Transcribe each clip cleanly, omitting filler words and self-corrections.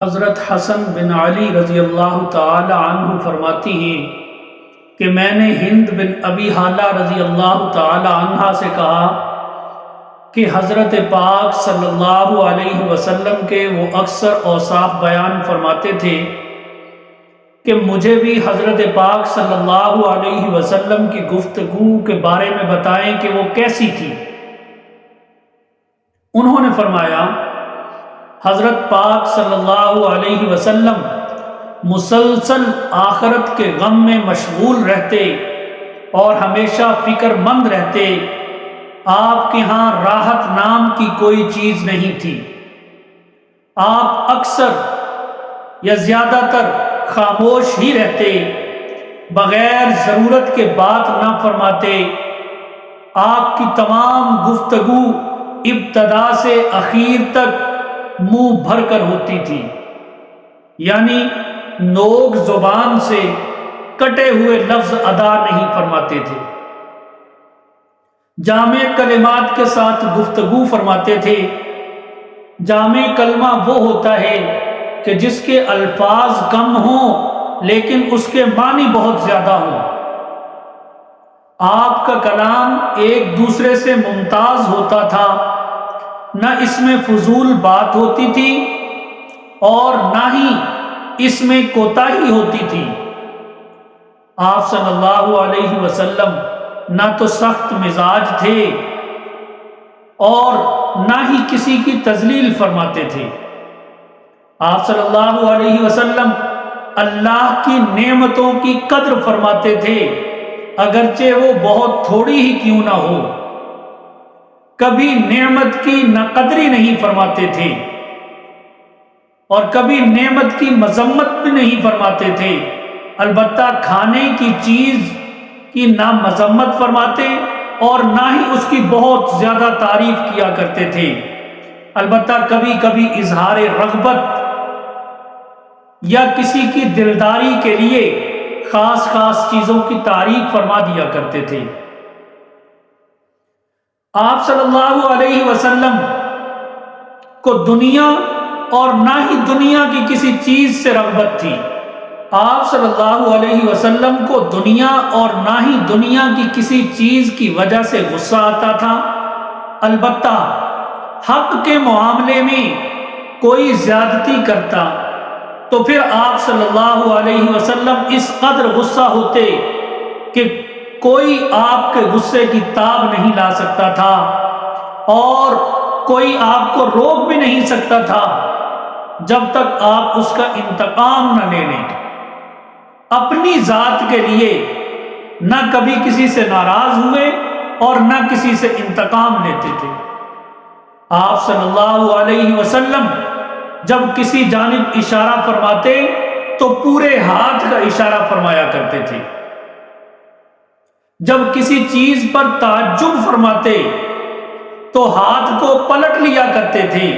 حضرت حسن بن علی رضی اللہ تعالی عنہ فرماتی ہیں کہ میں نے ہند بن ابی حالہ رضی اللہ تعالی عنہ سے کہا کہ حضرت پاک صلی اللہ علیہ وسلم کے وہ اکثر اوصاف بیان فرماتے تھے کہ مجھے بھی حضرت پاک صلی اللہ علیہ وسلم کی گفتگو کے بارے میں بتائیں کہ وہ کیسی تھی۔ انہوں نے فرمایا، حضرت پاک صلی اللہ علیہ وسلم مسلسل آخرت کے غم میں مشغول رہتے اور ہمیشہ فکر مند رہتے۔ آپ کے ہاں راحت نام کی کوئی چیز نہیں تھی۔ آپ اکثر یا زیادہ تر خاموش ہی رہتے، بغیر ضرورت کے بات نہ فرماتے۔ آپ کی تمام گفتگو ابتدا سے اخیر تک منہ بھر کر ہوتی تھی، یعنی نوک زبان سے کٹے ہوئے لفظ ادا نہیں فرماتے تھے۔ جامع کلمات کے ساتھ گفتگو فرماتے تھے۔ جامع کلمہ وہ ہوتا ہے کہ جس کے الفاظ کم ہوں لیکن اس کے معنی بہت زیادہ ہوں۔ آپ کا کلام ایک دوسرے سے ممتاز ہوتا تھا، نہ اس میں فضول بات ہوتی تھی اور نہ ہی اس میں کوتاہی ہوتی تھی۔ آپ صلی اللہ علیہ وسلم نہ تو سخت مزاج تھے اور نہ ہی کسی کی تذلیل فرماتے تھے۔ آپ صلی اللہ علیہ وسلم اللہ کی نعمتوں کی قدر فرماتے تھے، اگرچہ وہ بہت تھوڑی ہی کیوں نہ ہو۔ کبھی نعمت کی ناقدری نہیں فرماتے تھے اور کبھی نعمت کی مذمت بھی نہیں فرماتے تھے۔ البتہ کھانے کی چیز کی نہ مذمت فرماتے اور نہ ہی اس کی بہت زیادہ تعریف کیا کرتے تھے۔ البتہ کبھی کبھی اظہار رغبت یا کسی کی دلداری کے لیے خاص چیزوں کی تعریف فرما دیا کرتے تھے۔ آپ صلی اللہ علیہ وسلم کو دنیا اور نہ ہی دنیا کی کسی چیز سے رغبت تھی۔ آپ صلی اللہ علیہ وسلم کو دنیا اور نہ ہی دنیا کی کسی چیز کی وجہ سے غصہ آتا تھا۔ البتہ حق کے معاملے میں کوئی زیادتی کرتا تو پھر آپ صلی اللہ علیہ وسلم اس قدر غصہ ہوتے کہ کوئی آپ کے غصے کی تاب نہیں لا سکتا تھا اور کوئی آپ کو روک بھی نہیں سکتا تھا جب تک آپ اس کا انتقام نہ لے لیں۔ اپنی ذات کے لیے نہ کبھی کسی سے ناراض ہوئے اور نہ کسی سے انتقام لیتے تھے۔ آپ صلی اللہ علیہ وسلم جب کسی جانب اشارہ فرماتے تو پورے ہاتھ کا اشارہ فرمایا کرتے تھے۔ جب کسی چیز پر تعجب فرماتے تو ہاتھ کو پلٹ لیا کرتے تھے۔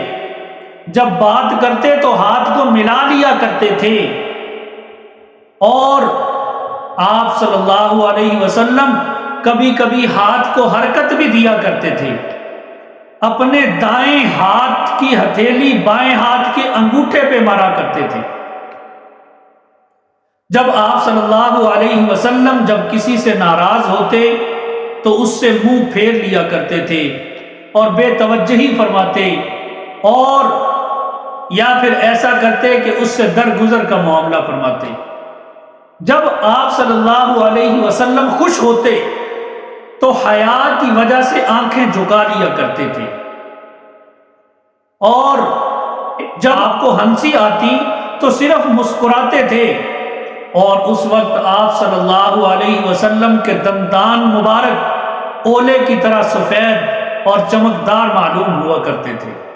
جب بات کرتے تو ہاتھ کو ملا لیا کرتے تھے اور آپ صلی اللہ علیہ وسلم کبھی کبھی ہاتھ کو حرکت بھی دیا کرتے تھے۔ اپنے دائیں ہاتھ کی ہتھیلی بائیں ہاتھ کے انگوٹھے پہ مارا کرتے تھے۔ جب آپ صلی اللہ علیہ وسلم جب کسی سے ناراض ہوتے تو اس سے منہ پھیر لیا کرتے تھے اور بے توجہی فرماتے، اور یا پھر ایسا کرتے کہ اس سے درگزر کا معاملہ فرماتے۔ جب آپ صلی اللہ علیہ وسلم خوش ہوتے تو حیا کی وجہ سے آنکھیں جھکا لیا کرتے تھے، اور جب آپ کو ہنسی آتی تو صرف مسکراتے تھے، اور اس وقت آپ صلی اللہ علیہ وسلم کے دندان مبارک اولے کی طرح سفید اور چمکدار معلوم ہوا کرتے تھے۔